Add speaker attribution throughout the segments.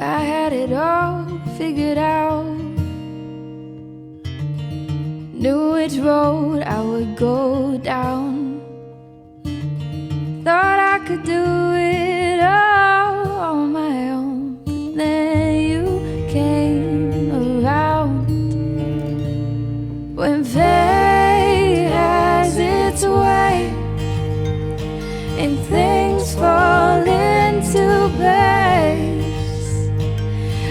Speaker 1: I had it all figured out, knew which road I would go down, thought I could do it all on my own. But then you came around. When fate has its way and things fall into place,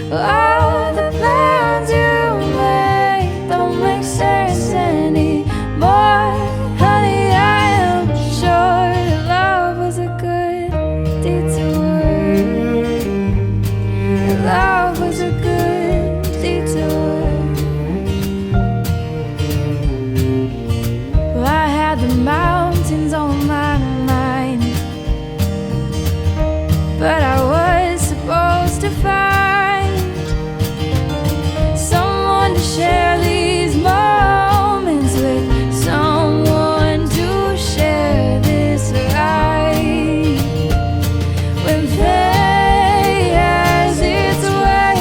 Speaker 1: all the plans you made don't make sense anymore. Honey, I am sure that love was a good detour. Love was a good detour. Well, I had the mountains on my mind, but I was supposed to find someone to share these moments with, someone to share this ride. When fate has its way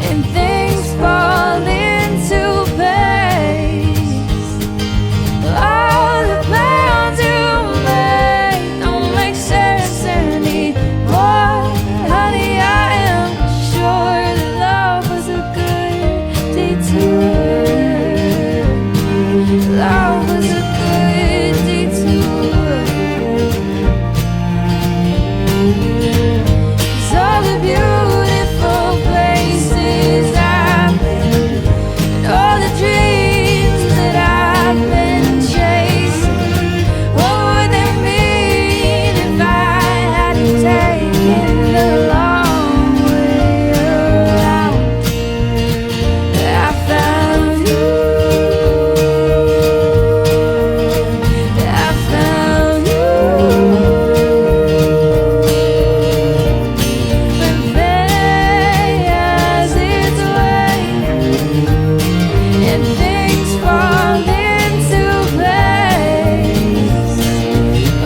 Speaker 1: and things fall into place, all the plans you made don't make sense anymore. Honey, I am sure that love was a good detour. Love was a good detour. 'Cause all the beautiful places I've been and all the dreams that I've been chasing, what would they mean if I hadn't taken the long way around? I found you. I found you. When fate has its way and things fall into place,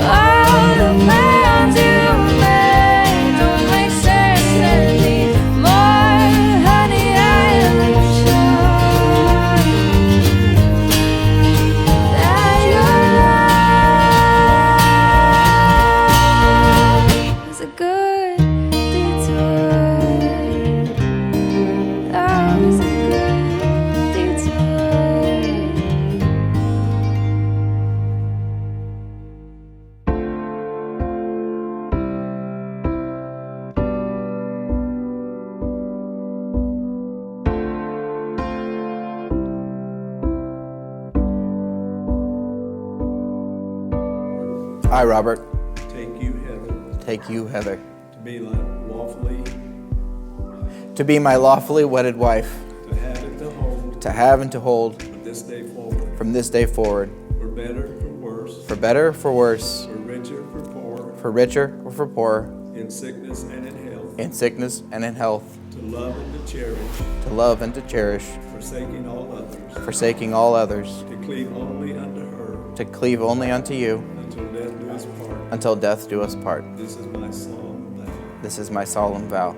Speaker 1: all the plans you made don't make sense anymore. Honey, I am sure that your love was a good detour. Love was a good detour.
Speaker 2: I, Robert,
Speaker 3: Take you, Heather,
Speaker 2: take you, Heather,
Speaker 3: to be like lawfully,
Speaker 2: to be my lawfully wedded wife,
Speaker 3: to have and to hold
Speaker 2: to have and to hold
Speaker 3: from this day forward,
Speaker 2: from this day forward,
Speaker 3: for better, for worse,
Speaker 2: for better, for worse,
Speaker 3: for richer, for poorer,
Speaker 2: for richer or for poorer,
Speaker 3: in sickness and in health,
Speaker 2: in sickness and in health,
Speaker 3: to love and to cherish,
Speaker 2: to love and to cherish,
Speaker 3: forsaking all others,
Speaker 2: forsaking all others,
Speaker 3: to cleave only unto her,
Speaker 2: to cleave only unto you,
Speaker 3: until death do us part.
Speaker 2: until death do us part.
Speaker 3: This is my solemn vow.
Speaker 2: This is my solemn vow.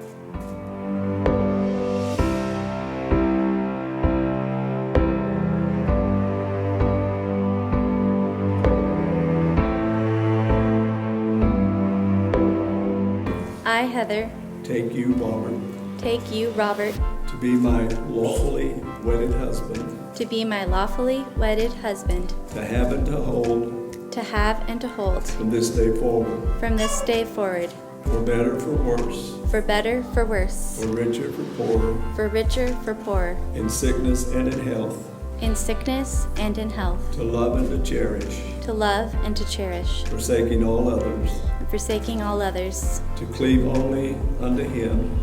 Speaker 4: I, Heather,
Speaker 3: Take you, Robert,
Speaker 4: take you, Robert,
Speaker 3: to be my lawfully wedded husband,
Speaker 4: to be my lawfully wedded husband,
Speaker 3: to have and to hold
Speaker 4: to have and to hold
Speaker 3: from this day forward,
Speaker 4: from this day forward,
Speaker 3: for better, for worse,
Speaker 4: for better, for worse,
Speaker 3: for richer, for poorer,
Speaker 4: for richer, for poorer,
Speaker 3: in sickness and in health,
Speaker 4: in sickness and in health,
Speaker 3: to love and to cherish,
Speaker 4: to love and to cherish,
Speaker 3: forsaking all others,
Speaker 4: forsaking all others,
Speaker 3: to cleave only unto him,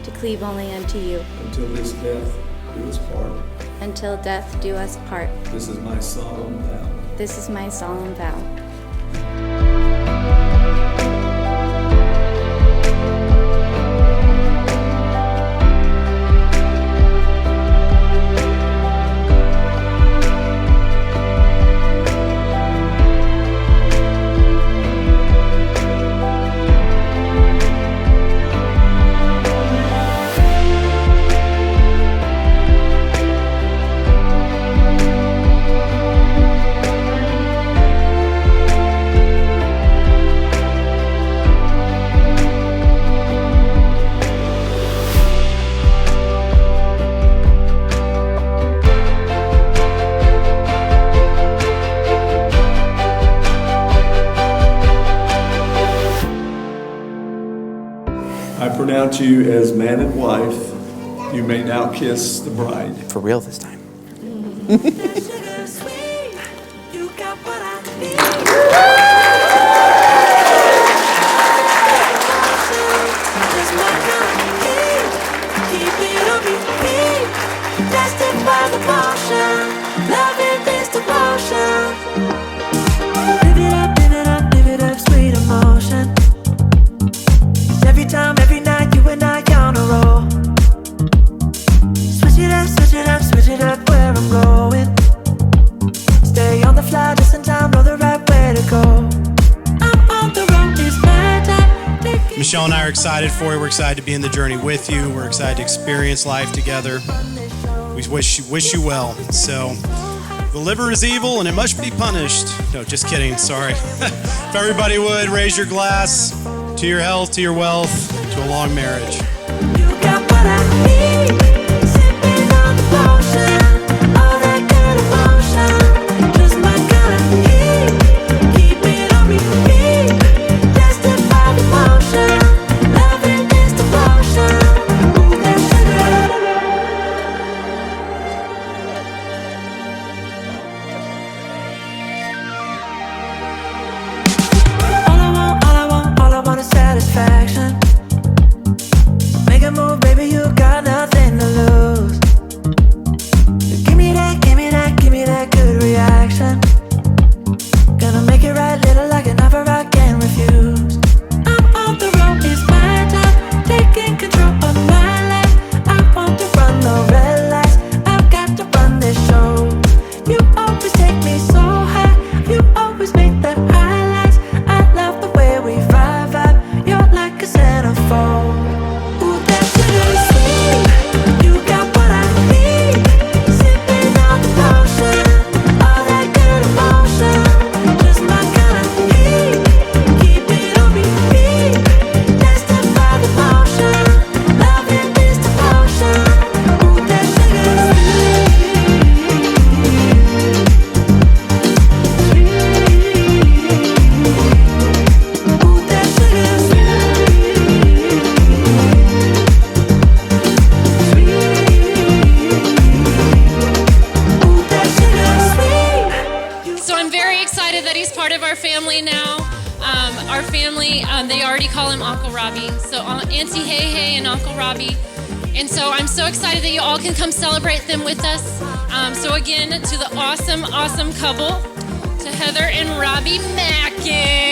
Speaker 4: to cleave only unto you,
Speaker 3: until this death do us part.
Speaker 4: until death do us part.
Speaker 3: This is my solemn vow.
Speaker 4: This is my solemn vow.
Speaker 3: pronounce you as man and wife. You may now kiss the bride.
Speaker 2: For real this time.
Speaker 1: Every night, you and I on a roll. Switch it up where I'm going. Stay on the fly, just in time, know the right way to go. I'm on the road, it's my time.
Speaker 5: Michelle and I are excited for you. We're excited to be in the journey with you. We're excited to experience life together. We wish you well. So, the liver is evil and it must be punished. No, just kidding. Sorry. If everybody would raise your glass to your health, to your wealth, to a long marriage.
Speaker 1: You got what I need, sipping on the potion, all that good emotion, just my kind of heat, keep it on repeat, destined by devotion, loving is devotion, ooh, that's sugar. All I want is satisfaction. Make a move, baby, you got nothing to lose. Give me that good reaction. Gonna make it right, little like an offer I can't refuse. I'm on the road, it's my time, taking control of my life. I want to run the red lights, I've got to run this show. You always take me so high, you always make the highlights. I love the way we vibe, you're like a centerfold. Ooh, that's sugar sweet. You got what I need. Sipping on the potion, all that good emotion, just my kind of heat. Keep it on repeat, destined by the motion, loving is devotion. Ooh, that's sugar sweet. Ooh, that's sugar sweet.
Speaker 6: So I'm very excited that he's part of our family now. Our family, they already call him Uncle Robbie. So Auntie Hey Hey and Uncle Robbie. And so I'm so excited that you all can come celebrate them with us. So again, to the awesome couple, to Heather and Robbie Mackin.